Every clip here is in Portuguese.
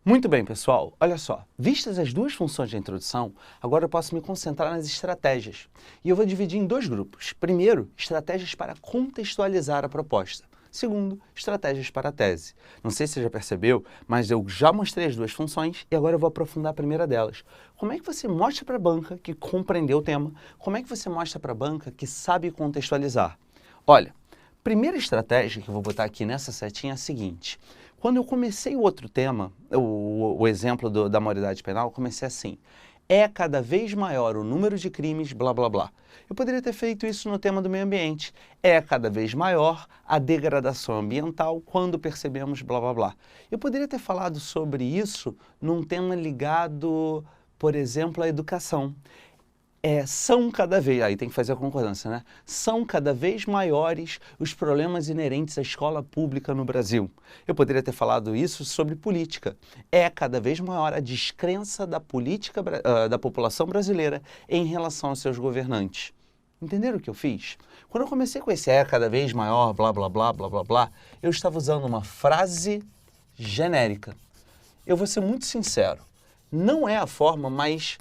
Muito bem, pessoal. Olha só, vistas as duas funções da introdução, agora eu posso me concentrar nas estratégias. E eu vou dividir em dois grupos. Primeiro, estratégias para contextualizar a proposta. Segundo, estratégias para a tese. Não sei se você já percebeu, mas eu já mostrei as duas funções e agora eu vou aprofundar a primeira delas. Como é que você mostra para a banca que compreendeu o tema? Como é que você mostra para a banca que sabe contextualizar? Olha, primeira estratégia que eu vou botar aqui nessa setinha é a seguinte. Quando eu comecei o outro tema, o exemplo da maioridade penal, eu comecei assim. É cada vez maior o número de crimes, blá, blá, blá. Eu poderia ter feito isso no tema do meio ambiente. É cada vez maior a degradação ambiental quando percebemos, blá, blá, blá. Eu poderia ter falado sobre isso num tema ligado, por exemplo, à educação. São cada vez, aí tem que fazer a concordância, né? São cada vez maiores os problemas inerentes à escola pública no Brasil. Eu poderia ter falado isso sobre política. É cada vez maior a descrença da política da população brasileira em relação aos seus governantes. Entenderam o que eu fiz? Quando eu comecei com esse cada vez maior, blá, blá, blá, blá, blá, blá, eu estava usando uma frase genérica. Eu vou ser muito sincero, não é a forma mais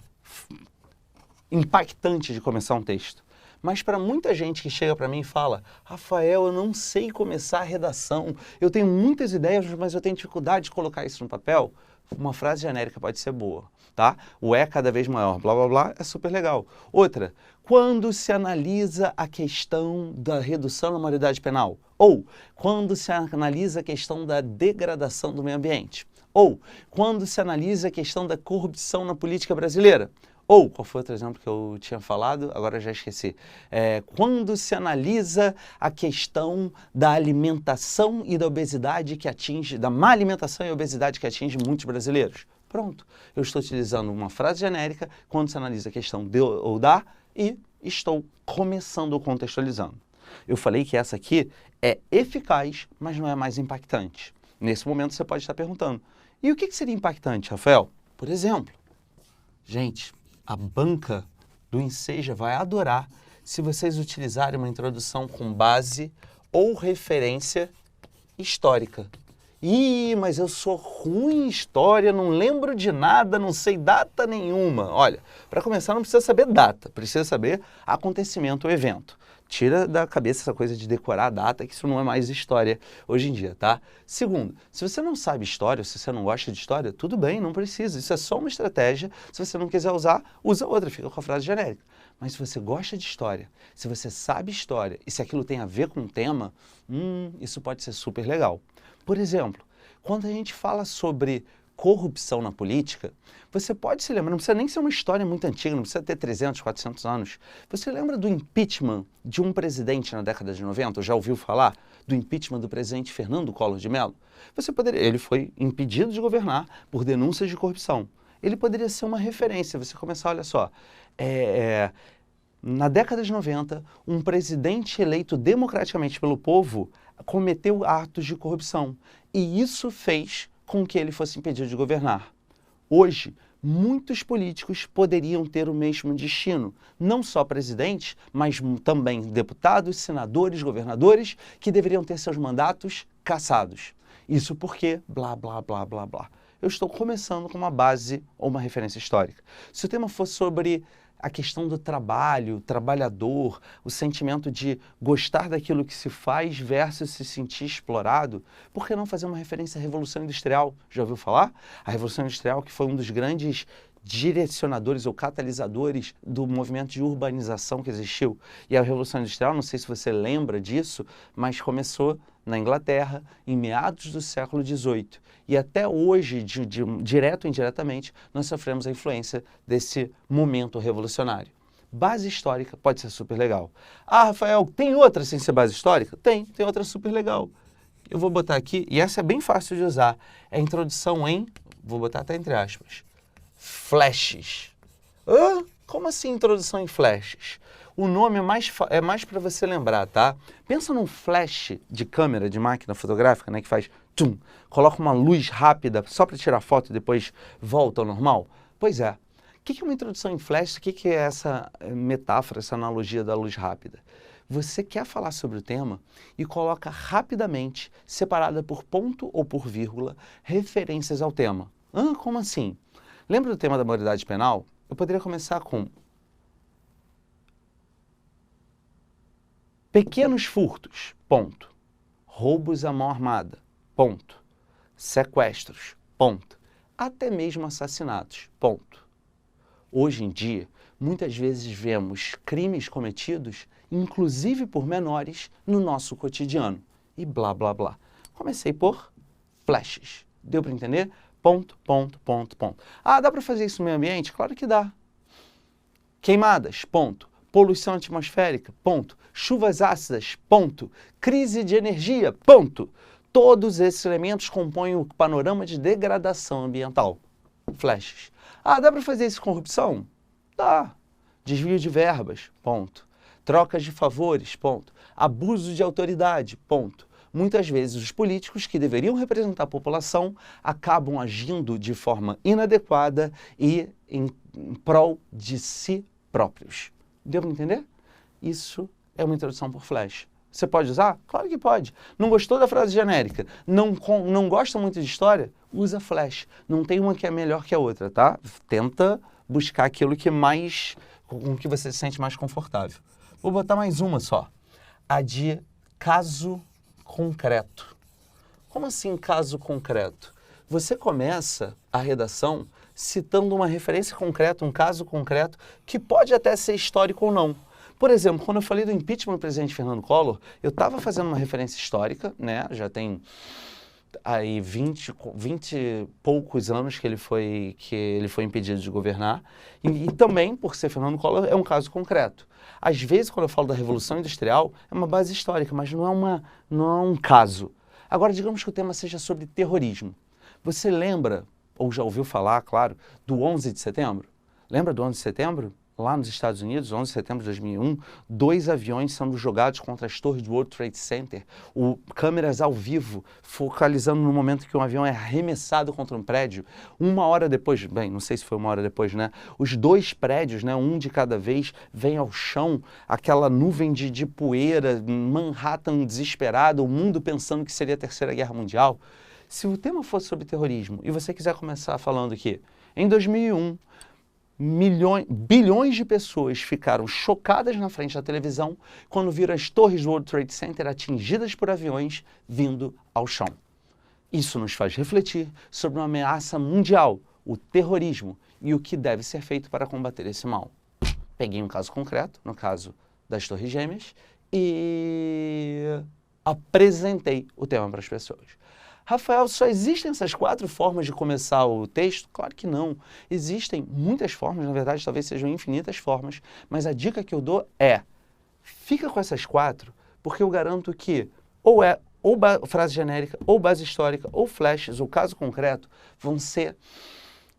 impactante de começar um texto. Mas para muita gente que chega para mim e fala: Rafael, eu não sei começar a redação, eu tenho muitas ideias, mas eu tenho dificuldade de colocar isso no papel, uma frase genérica pode ser boa, tá? O é cada vez maior, blá, blá, blá, é super legal. Outra, quando se analisa a questão da redução da maioridade penal, ou quando se analisa a questão da degradação do meio ambiente, ou quando se analisa a questão da corrupção na política brasileira, ou, qual foi outro exemplo que eu tinha falado? Agora eu já esqueci. Quando se analisa a questão da alimentação e da obesidade que atinge, da má alimentação e obesidade que atinge muitos brasileiros. Pronto. Eu estou utilizando uma frase genérica quando se analisa a questão de ou da e estou começando contextualizando. Eu falei que essa aqui é eficaz, mas não é mais impactante. Nesse momento você pode estar perguntando: e o que seria impactante, Rafael? Por exemplo, gente, a banca do Enseja vai adorar se vocês utilizarem uma introdução com base ou referência histórica. Ih, mas eu sou ruim em história, não lembro de nada, não sei data nenhuma. Olha, para começar não precisa saber data, precisa saber acontecimento ou evento. Tira da cabeça essa coisa de decorar a data, que isso não é mais história hoje em dia, tá? Segundo, se você não sabe história, se você não gosta de história, tudo bem, não precisa. Isso é só uma estratégia. Se você não quiser usar, usa outra, fica com a frase genérica. Mas se você gosta de história, se você sabe história e se aquilo tem a ver com o tema, isso pode ser super legal. Por exemplo, quando a gente fala sobre corrupção na política, você pode se lembrar, não precisa nem ser uma história muito antiga, não precisa ter 300, 400 anos. Você lembra do impeachment de um presidente na década de 90? Já ouviu falar do impeachment do presidente Fernando Collor de Mello? Ele foi impedido de governar por denúncias de corrupção. Ele poderia ser uma referência. Você começar, olha só, na década de 90, um presidente eleito democraticamente pelo povo cometeu atos de corrupção. E isso fez com que ele fosse impedido de governar. Hoje, muitos políticos poderiam ter o mesmo destino. Não só presidentes, mas também deputados, senadores, governadores, que deveriam ter seus mandatos cassados. Isso porque blá, blá, blá, blá, blá. Eu estou começando com uma base ou uma referência histórica. Se o tema for sobre a questão do trabalho, trabalhador, o sentimento de gostar daquilo que se faz versus se sentir explorado, por que não fazer uma referência à Revolução Industrial? Já ouviu falar? A Revolução Industrial, que foi um dos grandes direcionadores ou catalisadores do movimento de urbanização que existiu. E a Revolução Industrial, não sei se você lembra disso, mas começou na Inglaterra, em meados do século XVIII. E até hoje, direto ou indiretamente, nós sofremos a influência desse momento revolucionário. Base histórica pode ser super legal. Ah, Rafael, tem outra sem ser base histórica? Tem outra super legal. Eu vou botar aqui, e essa é bem fácil de usar, é a introdução em, vou botar até entre aspas, flashes. Como assim introdução em flashes? O nome é mais para você lembrar, tá? Pensa num flash de câmera, de máquina fotográfica, né, que faz tum, coloca uma luz rápida só para tirar foto e depois volta ao normal. Pois é. O que é uma introdução em flash? O que é essa metáfora, essa analogia da luz rápida? Você quer falar sobre o tema e coloca rapidamente, separada por ponto ou por vírgula, referências ao tema. Como assim? Lembra do tema da maioridade penal? Eu poderia começar com pequenos furtos, ponto. Roubos à mão armada, ponto. Sequestros, ponto. Até mesmo assassinatos, ponto. Hoje em dia, muitas vezes vemos crimes cometidos, inclusive por menores, no nosso cotidiano. E blá, blá, blá. Comecei por flashes. Deu para entender? Ponto, ponto, ponto, ponto. Ah, dá para fazer isso no meio ambiente? Claro que dá. Queimadas, ponto. Poluição atmosférica, ponto. Chuvas ácidas, ponto. Crise de energia, ponto. Todos esses elementos compõem o panorama de degradação ambiental. Flashes. Ah, dá para fazer isso com corrupção? Dá. Desvio de verbas, ponto. Trocas de favores, ponto. Abuso de autoridade, ponto. Muitas vezes os políticos que deveriam representar a população acabam agindo de forma inadequada e em prol de si próprios. Deu para entender? Isso é uma introdução por flash. Você pode usar? Claro que pode. Não gostou da frase genérica? Não gosta muito de história? Usa flash. Não tem uma que é melhor que a outra, tá? Tenta buscar aquilo que com que você se sente mais confortável. Vou botar mais uma só. A de caso concreto. Como assim caso concreto? Você começa a redação citando uma referência concreta, um caso concreto, que pode até ser histórico ou não. Por exemplo, quando eu falei do impeachment do presidente Fernando Collor, eu estava fazendo uma referência histórica, né? Já tem aí 20 e poucos anos que ele foi impedido de governar. E também, por ser Fernando Collor, é um caso concreto. Às vezes, quando eu falo da Revolução Industrial, é uma base histórica, mas não é um caso. Agora, digamos que o tema seja sobre terrorismo. Você lembra, ou já ouviu falar, claro, do 11 de setembro? Lembra do 11 de setembro? Lá nos Estados Unidos, 11 de setembro de 2001, 2 aviões sendo jogados contra as torres do World Trade Center, câmeras ao vivo, focalizando no momento que um avião é arremessado contra um prédio. Uma hora depois, bem, não sei se foi uma hora depois, né? Os 2 prédios, né, um de cada vez, vem ao chão, aquela nuvem de poeira, Manhattan desesperado, o mundo pensando que seria a Terceira Guerra Mundial. Se o tema fosse sobre terrorismo e você quiser começar falando que em 2001, bilhões de pessoas ficaram chocadas na frente da televisão quando viram as torres do World Trade Center atingidas por aviões vindo ao chão. Isso nos faz refletir sobre uma ameaça mundial, o terrorismo, e o que deve ser feito para combater esse mal. Peguei um caso concreto, no caso das Torres Gêmeas, e apresentei o tema para as pessoas. Rafael, só existem essas 4 formas de começar o texto? Claro que não. Existem muitas formas, na verdade, talvez sejam infinitas formas, mas a dica que eu dou é, fica com essas 4, porque eu garanto que ou frase genérica, ou base histórica, ou flashes, ou caso concreto, vão ser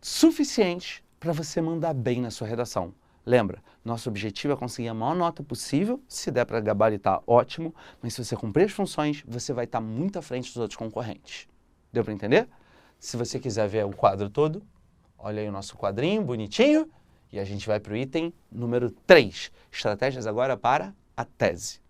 suficientes para você mandar bem na sua redação. Lembra, nosso objetivo é conseguir a maior nota possível, se der para gabaritar, ótimo, mas se você cumprir as funções, você vai estar muito à frente dos outros concorrentes. Deu para entender? Se você quiser ver o quadro todo, olha aí o nosso quadrinho, bonitinho, e a gente vai para o item número 3, estratégias agora para a tese.